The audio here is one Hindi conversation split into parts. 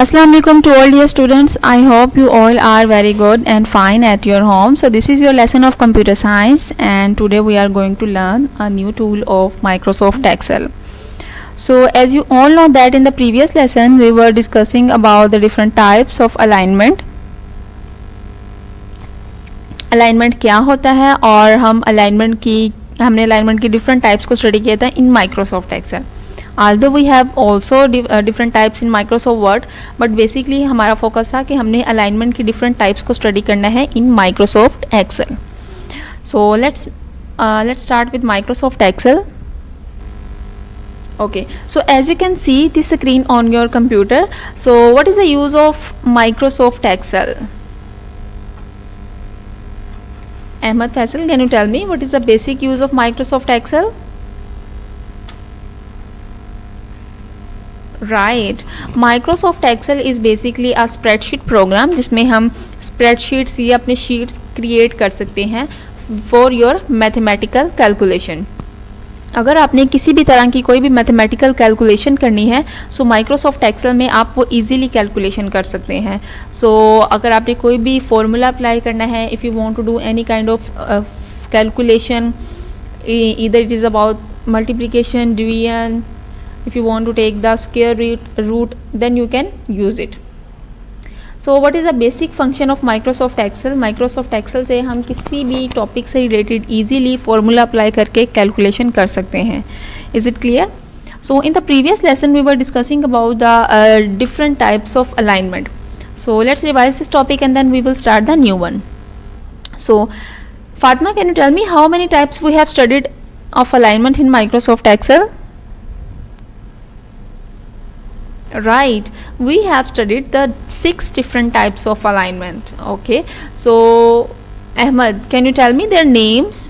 Assalamu alaikum to all dear students. I hope you all are very good and fine at your home. So this is your lesson of computer science, and today we are going to learn a new tool of Microsoft Excel. So as you all know that in the previous lesson we were discussing about the different types of alignment. Alignment क्या होता है और हमने alignment की different types को study किया था in Microsoft Excel. Although we have also different types in Microsoft Word, but basically हमारा focus था कि हमने alignment की different types को study करना है in Microsoft Excel. So let's start with Microsoft Excel. Okay, so as you can see this screen on your computer. So what is the use of Microsoft Excel? Ahmed Faisal, can you tell me what is the basic use of Microsoft Excel? Right, Microsoft Excel is basically a spreadsheet program जिसमें हम स्प्रेडशीट्स या अपने शीट्स क्रिएट कर सकते हैं फॉर योर मैथमेटिकल कैलकुलेशन. अगर आपने किसी भी तरह की कोई भी मैथमेटिकल कैलकुलेशन करनी है सो माइक्रोसॉफ्ट एक्सेल में आप वो इजीली कैलकुलेशन कर सकते हैं. सो अगर आपने कोई भी फॉर्मूला अप्लाई करना है, if you want to do any kind of calculation, either it is about multiplication, division, if you want to take the square root, then you can use it. So what is the basic function of Microsoft Excel? Microsoft Excel से हम किसी भी टॉपिक से रिलेटेड इजीली फॉर्मूला अप्लाई करके कैलकुलेशन कर सकते हैं. Is it clear? So in the previous lesson we were discussing about the different types of alignment. So let's revise this topic and then we will start the new one. So Fatima, can you tell me how many types we have studied of alignment in Microsoft Excel? Right, we have studied the 6 different types of alignment. Okay, so Ahmed, can you tell me their names?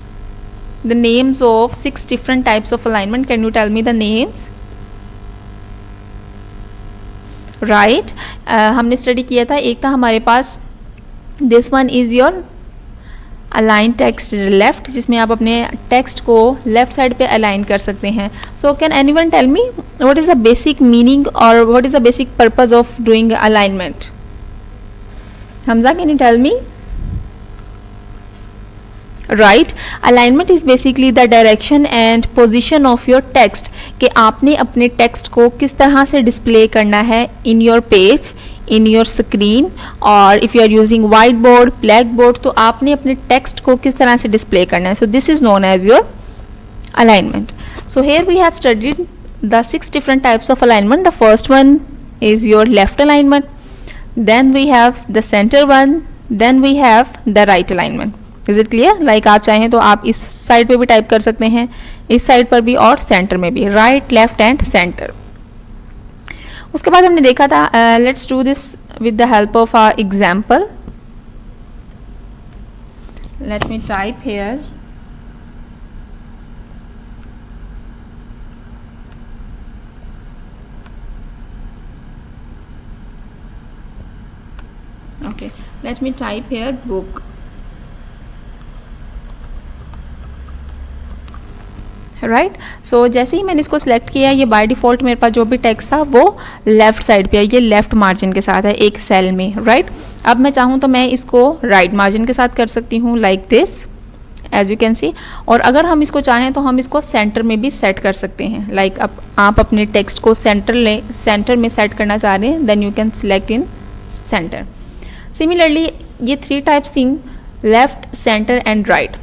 The names of 6 different types of alignment. Can you tell me the names? Right, हमने स्टडी किया था. एक था हमारे पास this one is your align text left, जिसमें आप अपने टेक्स्ट को लेफ्ट साइड पे अलाइन कर सकते हैं. So can anyone tell me what is the basic meaning और what is the basic purpose of doing alignment? Hamza, can you tell me? Right, alignment is basically the direction and position of your text, कि आपने अपने टेक्स्ट को किस तरह से डिस्प्ले करना है in your page, in your screen, और if you are using white board, black board, तो आपने अपने टेक्स्ट को किस तरह से डिस्प्ले करना है. So this is known as your alignment. So here we have studied the 6 different types of alignment. The first one is your left alignment, then we have the center one, then we have the right alignment. Is it clear? Like आप चाहें तो आप इस साइड पे भी टाइप कर सकते हैं, इस साइड पर भी और सेंटर में भी, राइट, लेफ्ट एंड सेंटर. उसके बाद हमने देखा था, let's do this with the help of a example. Let me type here. Okay, let me type here book. Right, so जैसे ही मैंने इसको सिलेक्ट किया, ये बाय डिफ़ॉल्ट मेरे पास जो भी टेक्स्ट था वो लेफ़्ट साइड पे है, ये लेफ़्ट मार्जिन के साथ है एक सेल में. राइट, अब मैं चाहूँ तो मैं इसको राइट मार्जिन के साथ कर सकती हूँ, like this, as you can see. और अगर हम इसको चाहें तो हम इसको सेंटर में भी सेट कर सकते हैं. लाइक अब आप अपने टेक्स्ट को सेंटर में सेट करना चाह रहे हैं, then you can select in centre. Similarly ये 3 टाइप्स थी, लेफ़्ट, सेंटर एंड राइट.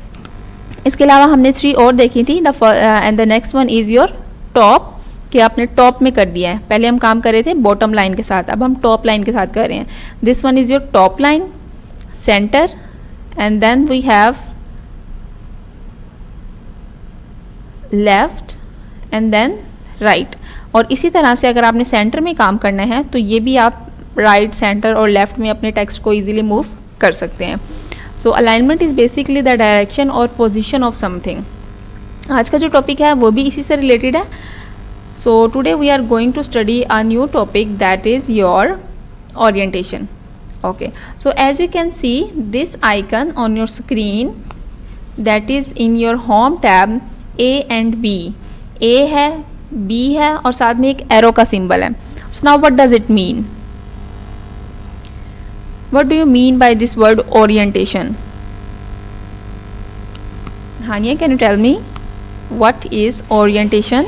इसके अलावा हमने 3 और देखी थी. And the next one is your top, कि आपने टॉप में कर दिया है. पहले हम काम कर रहे थे बॉटम लाइन के साथ, अब हम टॉप लाइन के साथ कर रहे हैं. This one is your top line, centre, and then we have left and then right. और इसी तरह से अगर आपने सेंटर में काम करना है तो ये भी आप राइट, सेंटर और लेफ्ट में अपने टेक्स्ट को ईजिली मूव कर सकते हैं. So alignment is basically the direction और पोजिशन ऑफ समथिंग. आज का जो टॉपिक है वो भी इसी से रिलेटेड है. So today we are going to study a new topic that is your orientation. Okay, so as you can see this icon on your screen, that is in your home tab A and B. A है, B है और साथ में एक एरो का सिंबल है. So now what does it mean? What do you mean by this word orientation? Hania, can you tell me what is orientation?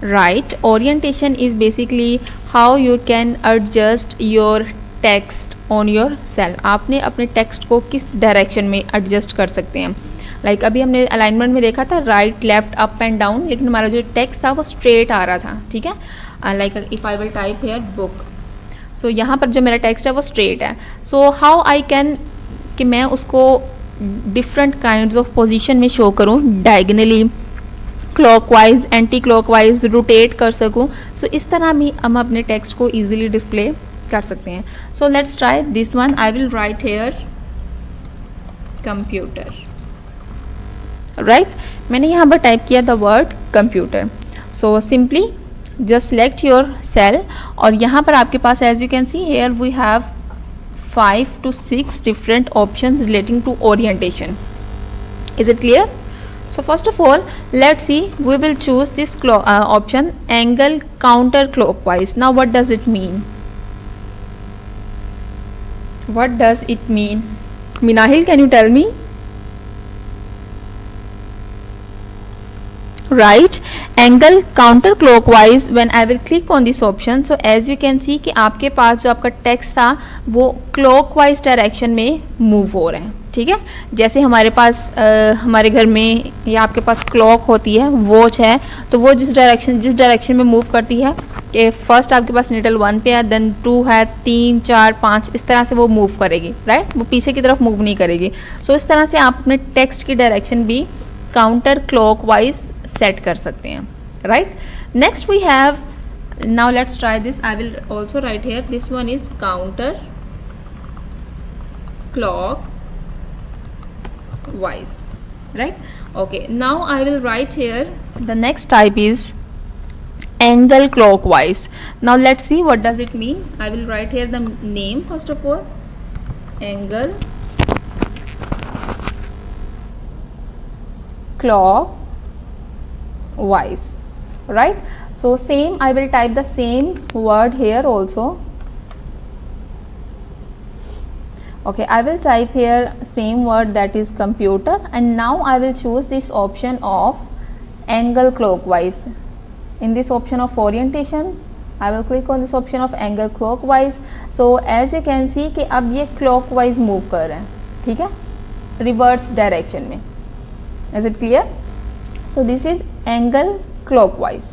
Right, orientation is basically how you can adjust your text on your cell. आपने अपने टेक्स्ट को किस डायरेक्शन में एडजस्ट कर सकते हैं. लाइक अभी हमने अलाइनमेंट में देखा था right left up and down, लेकिन हमारा जो टेक्स्ट था वो स्ट्रेट आ रहा था. ठीक है, like if I will type here book, so यहाँ पर जो मेरा टेक्स्ट है वो स्ट्रेट है. सो हाउ आई कैन कि मैं उसको डिफरेंट काइंड्स ऑफ पोजीशन में शो करूँ, diagonally, clockwise, anti clockwise rotate कर सकूँ. सो इस तरह भी हम अपने टेक्स्ट को ईजिली डिस्प्ले कर सकते हैं. So let's try this one. I will write here computer. Right, मैंने यहाँ पर टाइप किया the word computer. So simply just select your cell, और यहाँ पर आपके पास as you can see here we have 5 to 6 different options relating to orientation. Is it clear? So first of all, let's see, we will choose this option angle counterclockwise. Now what does it mean? What does it mean? Minahil, can you tell me? Right, angle counterclockwise. When I will click on this option, so as you can see कि आपके पास जो आपका टेक्स्ट था वो क्लॉकवाइज डायरेक्शन में मूव हो रहा है. ठीक है, जैसे हमारे पास हमारे घर में या आपके पास क्लॉक होती है, वॉच है, तो वो जिस डायरेक्शन में मूव करती है कि फर्स्ट आपके पास निडल 1 पे है, देन 2 है, 3, 4, 5, इस तरह से वो मूव करेगी. राइट, वो पीछे की तरफ मूव नहीं करेगी. सो इस तरह से आप अपने टेक्स्ट की डायरेक्शन भी काउंटर क्लॉकवाइज सेट कर सकते हैं. Right, next we have, now let's try this. I will also write here this one is counter clockwise. Right, okay, now I will write here the next type is angle clockwise. Now let's see what does it mean. I will write here the name first of all, angle clockwise. Right, so same, I will type the same word here also. Okay, I will type here same word, that is computer, and now I will choose this option of angle clockwise. In this option of orientation, I will click on this option of angle clockwise. So as you can see कि अब ये clockwise move कर रहे हैं. ठीक है, reverse direction में. Is it clear? So this is angle clockwise.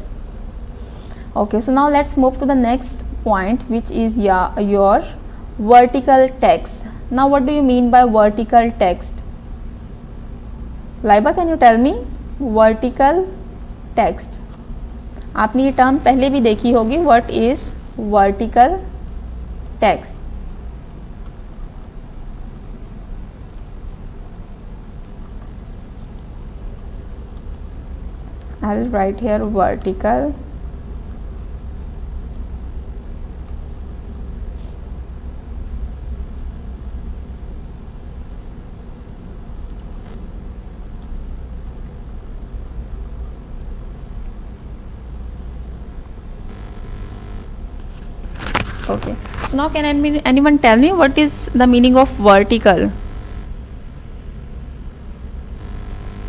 Okay, so now let's move to the next point, which is your vertical text. Now what do you mean by vertical text? Laiba, can you tell me vertical text? आपने ये टर्म पहले भी देखी होगी. What is vertical text? I will write here vertical. Okay, so now can anyone tell me what is the meaning of vertical?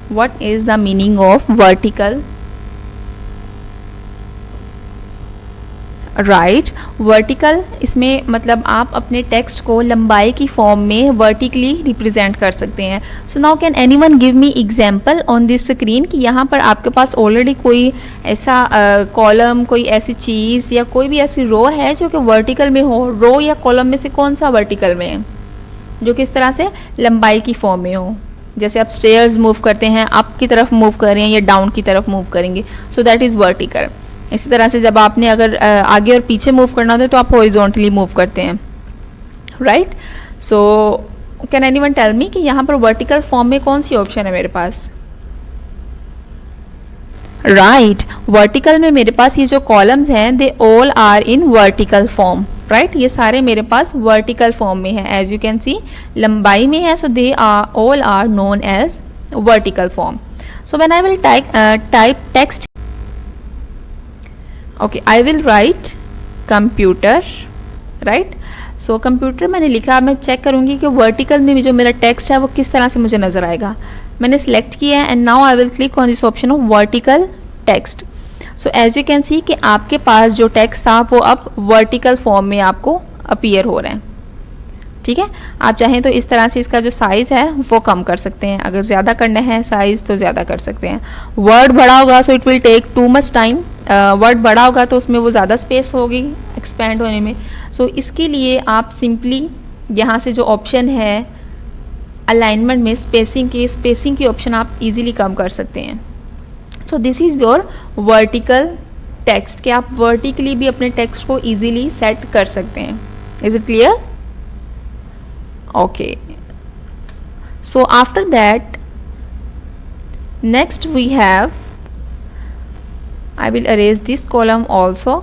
What is the meaning of vertical? Right, vertical इसमें मतलब आप अपने टेक्स्ट को लंबाई की फॉर्म में वर्टिकली रिप्रेजेंट कर सकते हैं. सो now can anyone give me example on this screen कि यहाँ पर आपके पास ऑलरेडी कोई ऐसा कॉलम, कोई ऐसी चीज़ या कोई भी ऐसी रो है जो कि वर्टिकल में हो. रो या कॉलम में से कौन सा वर्टिकल में है जो कि इस तरह से लंबाई की फॉर्म में हो. जैसे आप स्टेयर्स मूव करते हैं, अप की तरफ मूव कर रहे हैं या डाउन की तरफ मूव करेंगे, सो दैट इज़ वर्टिकल. इसी तरह से जब आपने अगर आगे और पीछे मूव करना होता है तो आप हॉरिजॉन्टली मूव करते हैं. Right, so can anyone tell me कि यहाँ पर वर्टिकल फॉर्म में कौन सी ऑप्शन है मेरे पास? राइट, वर्टिकल में मेरे पास ये जो कॉलम्स हैं they all are in vertical form. Right, ये सारे मेरे पास वर्टिकल फॉर्म में है. एज यू कैन सी लंबाई में है, so they are all are known as vertical form. So when I will type text, okay, I will write computer, right. So computer मैंने लिखा, मैं चेक करूँगी कि वर्टिकल में भी जो मेरा टेक्स्ट है वो किस तरह से मुझे नज़र आएगा। मैंने सिलेक्ट किया है and now I will click on this option of vertical text. So as you can see कि आपके पास जो टेक्स्ट था वो अब वर्टिकल फॉर्म में आपको अपीयर हो रहे हैं, ठीक है। आप चाहें तो इस तरह से इसका जो साइज़ है वो कम कर सकते हैं, अगर ज़्यादा करना है साइज़ तो ज़्यादा कर सकते हैं। वर्ड बड़ा होगा so it will take too much time, word बड़ा होगा तो उसमें वो ज़्यादा स्पेस होगी एक्सपेंड होने में। सो इसके लिए आप सिंपली यहाँ से जो ऑप्शन है अलाइनमेंट में स्पेसिंग की ऑप्शन आप इजीली कम कर सकते हैं। सो this is your vertical text, कि आप वर्टिकली भी अपने टेक्स्ट को इजीली सेट कर सकते हैं। Is it clear? Okay, so after that next we have, I will erase this column also.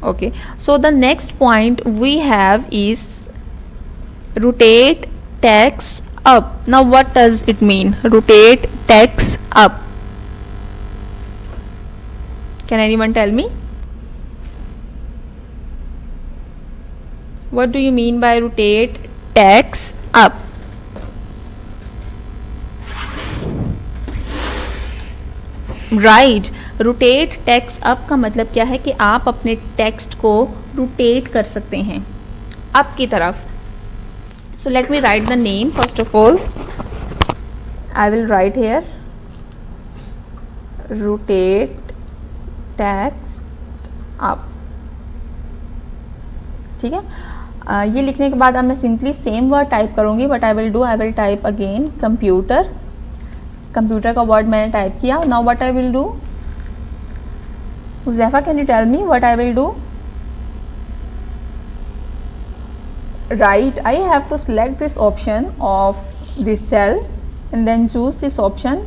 Okay, so the next point we have is rotate text up. Now what does it mean, rotate text up? Can anyone tell me? What do you mean by rotate text up? Right, rotate text up का मतलब क्या है कि आप अपने टेक्स्ट को रोटेट कर सकते हैं अप की तरफ। So let me write the name first of all. I will write here rotate text up, ठीक है। ये लिखने के बाद अब मैं सिंपली सेम वर्ड टाइप करूँगी, but I will type again computer. Computer का वर्ड मैंने टाइप किया। Now what I will do, Huzaifa can you tell me what I will do? Right, I have to select this option of this cell and then choose this option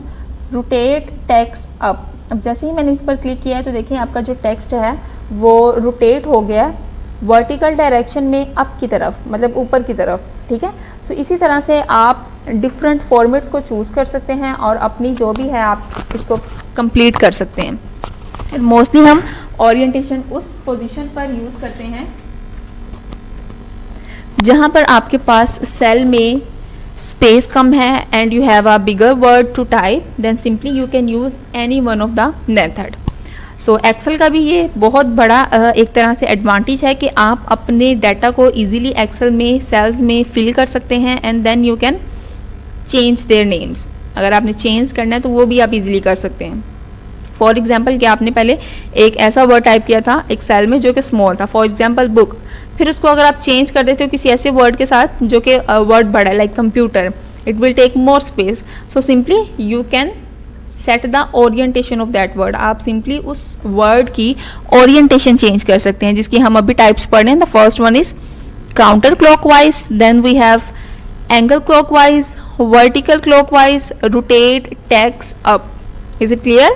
rotate text up. अब जैसे ही मैंने इस पर क्लिक किया है तो देखिए आपका जो टेक्स्ट है वो रोटेट हो गया वर्टिकल डायरेक्शन में अप की तरफ, मतलब ऊपर की तरफ, ठीक है। सो इसी तरह से आप डिफरेंट फॉर्मेट्स को चूज़ कर सकते हैं और अपनी जो भी है आप इसको कंप्लीट कर सकते हैं। मोस्टली हम ओरिएंटेशन उस पोजीशन पर यूज़ करते हैं जहाँ पर आपके पास सेल में स्पेस कम है and you have a bigger word to type, then simply you can use any one of the method. So Excel का भी ये बहुत बड़ा एक तरह से एडवांटेज है कि आप अपने डाटा को इजीली एक्सेल में सेल्स में फिल कर सकते हैं and then you can change their names. अगर आपने चेंज करना है तो वो भी आप इजीली कर सकते हैं। फॉर एग्जांपल कि आपने पहले एक ऐसा वर्ड टाइप किया था एक सेल में जो कि स्मॉल था, फॉर एग्जांपल बुक, फिर उसको अगर आप चेंज कर देते हो किसी ऐसे वर्ड के साथ जो कि वर्ड बड़ा है like computer, it will take more space. So simply you can set the orientation of that word. आप सिंपली उस वर्ड की ओरिएंटेशन चेंज कर सकते हैं, जिसकी हम अभी टाइप्स पढ़ रहे हैं। The first one is counter clockwise, then we have angle clockwise, vertical clockwise, rotate text up. Is it clear?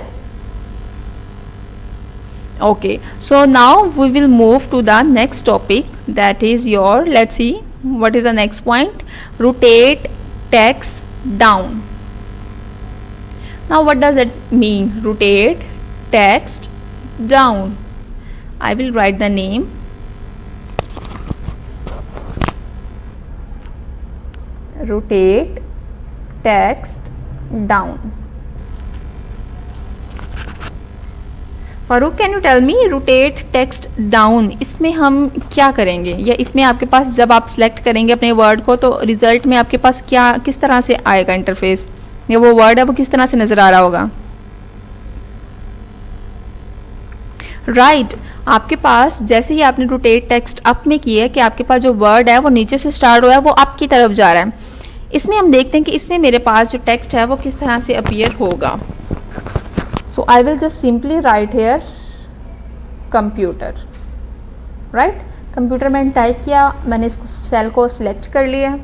Okay, so now we will move to the next topic, that is your, let's see what is the next point, rotate text down. Now what does it mean, rotate text down? I will write the name rotate text down. Farooq can you tell me rotate text down, इसमें हम क्या करेंगे, या इसमें आपके पास जब आप सिलेक्ट करेंगे अपने वर्ड को तो रिजल्ट में आपके पास क्या किस तरह से आएगा इंटरफेस, या वो वर्ड है वो किस तरह से नज़र आ रहा होगा? राइट, आपके पास जैसे ही आपने रोटेट टेक्स्ट अप में किया है कि आपके पास जो वर्ड है वो नीचे से स्टार्ट हुआ है वो अप की तरफ जा रहा है। इसमें हम देखते हैं कि इसमें मेरे पास जो टेक्स्ट है वो किस तरह से अपीयर होगा। So I will just simply write here computer. Right, computer मैंने टाइप किया, मैंने इसको सेल को सिलेक्ट कर लिया,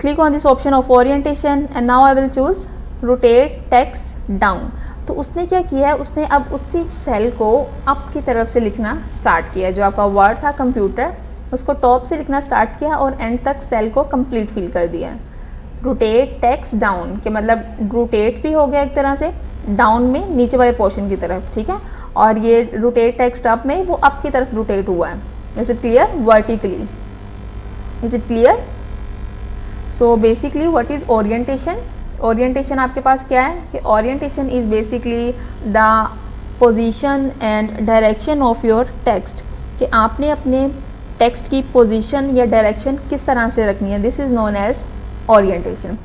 click on this option of orientation and now I will choose rotate text down. तो उसने क्या किया है, उसने अब उसी सेल को अप की तरफ से लिखना स्टार्ट किया। जो आपका वर्ड था कंप्यूटर उसको टॉप से लिखना स्टार्ट किया और एंड तक सेल को कंप्लीट फिल कर दिया। रोटेट टेक्स्ट डाउन के मतलब रोटेट भी हो गया एक तरह से डाउन में नीचे वाले पोर्शन की तरफ, ठीक है। और ये रोटेट टेक्स्ट अप में वो अप की तरफ रोटेट हुआ है. Is it clear? Vertically. Is it clear? So basically what is orientation? Orientation आपके पास क्या है कि orientation is basically the position and direction of your text, कि आपने अपने टेक्स्ट की पोजीशन या डायरेक्शन किस तरह से रखनी है. This is known as orientation.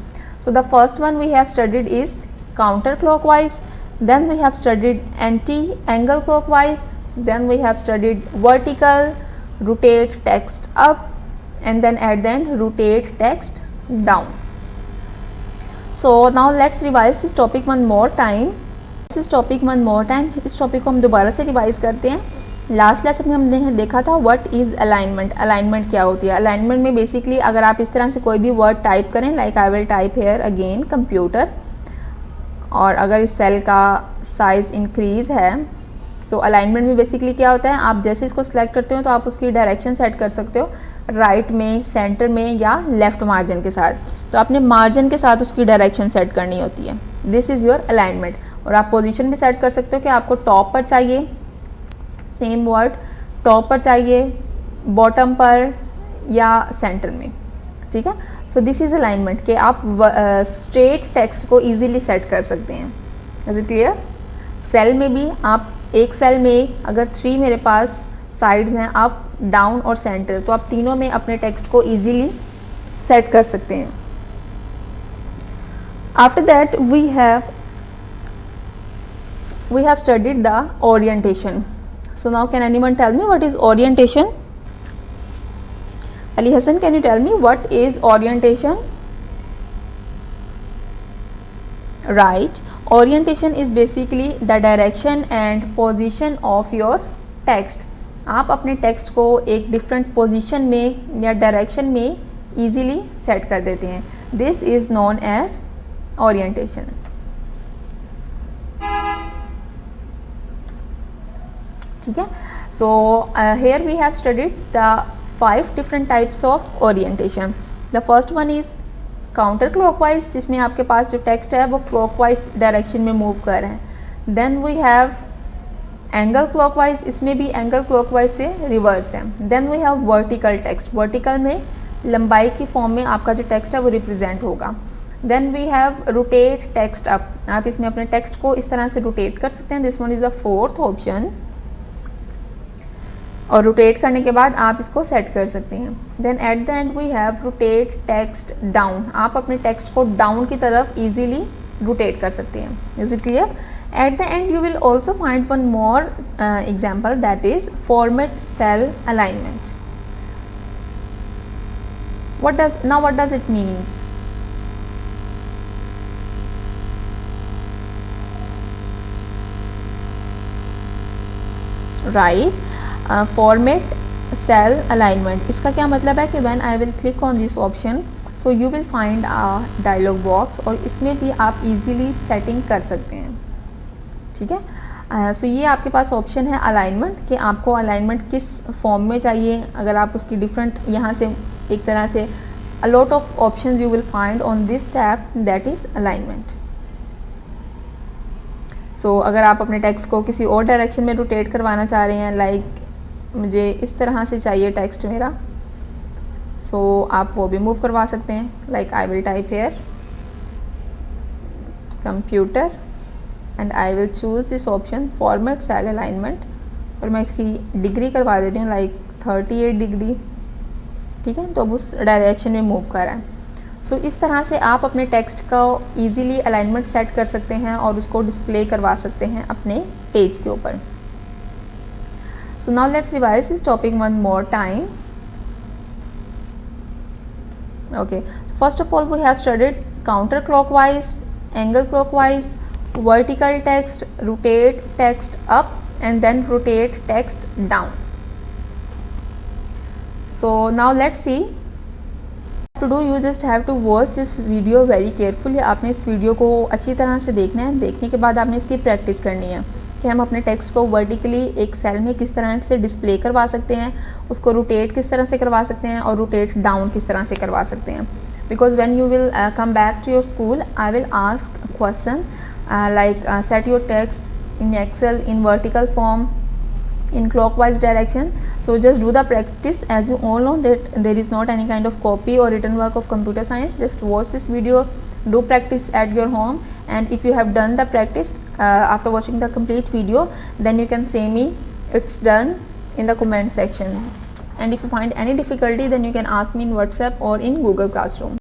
So the first one we have studied is counter clockwise, then we have studied anti-angle clockwise, then we have studied vertical, rotate text up, and then at the end rotate text down. So now let's revise this topic one more time. इस टॉपिक को हम दोबारा से रिवाइज करते हैं. लास्ट लेसन में हमने देखा था व्हाट इज़ अलाइनमेंट. अलाइनमेंट क्या होती है? अलाइनमेंट में बेसिकली अगर आप इस तरह से कोई भी वर्ड टाइप करें, like I will type here again computer, और अगर इस सेल का साइज़ इंक्रीज़ है, तो अलाइनमेंट में बेसिकली क्या होता है, आप जैसे इसको सिलेक्ट करते हो तो आप उसकी डायरेक्शन सेट कर सकते हो राइट में, सेंटर में या लेफ़्ट मार्जिन के साथ. तो आपने मार्जिन के साथ उसकी डायरेक्शन सेट करनी होती है. This is your alignment. और आप पोजीशन भी सेट कर सकते हो कि आपको टॉप पर चाहिए सेम वर्ड, टॉप पर चाहिए, बॉटम पर या सेंटर में. ठीक है. सो दिस इज़ अलाइनमेंट कि आप स्ट्रेट टेक्स्ट को इजीली सेट कर सकते हैं. Is it clear? सेल में भी आप एक सेल में अगर 3 मेरे पास साइड्स हैं, अप, डाउन और सेंटर, तो आप तीनों में अपने टेक्स्ट को इजीली सेट कर सकते हैं. After that we have studied the orientation. So now can anyone tell me what is orientation? Ali Hassan, can you tell me what is orientation? Right. Orientation is basically the direction and position of your text. आप अपने टेक्स्ट को एक डिफरेंट पोजीशन में या डायरेक्शन में इजीली सेट कर देते हैं. This is known as orientation. ठीक है. सो here we have studied the 5 different types of orientation. The first one is counter clockwise, जिसमें आपके पास जो टेक्स्ट है वो clockwise डायरेक्शन में मूव कर रहे हैं. Then we have angle clockwise, इसमें भी angle clockwise से रिवर्स है. Then we have vertical text, vertical में लंबाई की फॉर्म में आपका जो टेक्स्ट है वो रिप्रेजेंट होगा. Then we have rotate text up, आप इसमें अपने टेक्स्ट को इस तरह से रोटेट कर सकते हैं. This one is the fourth option. और रोटेट करने के बाद आप इसको सेट कर सकते हैं. Then at the end we have rotate text down. आप अपने टेक्स्ट को डाउन की तरफ इजीली रोटेट कर सकते हैं. Is it clear? At the end you will also find one more example, that is format cell alignment. what does it mean? Right. Format cell alignment, इसका क्या मतलब है कि when I will click on this option, so you will find a dialog box, और इसमें भी आप इजीली सेटिंग कर सकते हैं. ठीक है. सो ये आपके पास ऑप्शन है अलाइनमेंट, कि आपको अलाइनमेंट किस फॉर्म में चाहिए. अगर आप उसकी डिफरेंट यहाँ से एक तरह से a lot of options you will find on this tab, that is alignment. So अगर आप अपने टेक्स्ट को किसी और डायरेक्शन में रोटेट करवाना चाह रहे हैं, लाइक मुझे इस तरह से चाहिए टेक्स्ट मेरा, सो आप वो भी मूव करवा सकते हैं. Like I will type here computer and I will choose this option format cell alignment, और मैं इसकी डिग्री करवा देती हूँ लाइक 38 डिग्री. ठीक है. तो अब उस डायरेक्शन में मूव कर रहा है. सो इस तरह से आप अपने टेक्स्ट का ईजीली अलाइनमेंट सेट कर सकते हैं और उसको डिस्प्ले करवा सकते हैं अपने पेज के ऊपर. So now let's revise this topic one more time. Okay, so first of all we have studied counterclockwise, angle clockwise, vertical text, rotate text up, and then rotate text down. So now let's see. To do you just have to watch this video very carefully. आपने इस वीडियो को अच्छी तरह से देखना है. देखने के बाद आपने इसकी प्रैक्टिस करनी है कि हम अपने टेक्स्ट को वर्टिकली एक सेल में किस तरह से डिस्प्ले करवा सकते हैं, उसको रोटेट किस तरह से करवा सकते हैं, और रोटेट डाउन किस तरह से करवा सकते हैं. Because when you will come back to your school, I will ask question like set your text in Excel in vertical form, in clockwise direction. So just do the practice. As you all know that there is not any kind of copy or written work of computer science. Just watch this video, do practice at your home, and if you have done the practice after watching the complete video, then you can say me it's done in the comment section. And if you find any difficulty, then you can ask me in WhatsApp or in Google Classroom.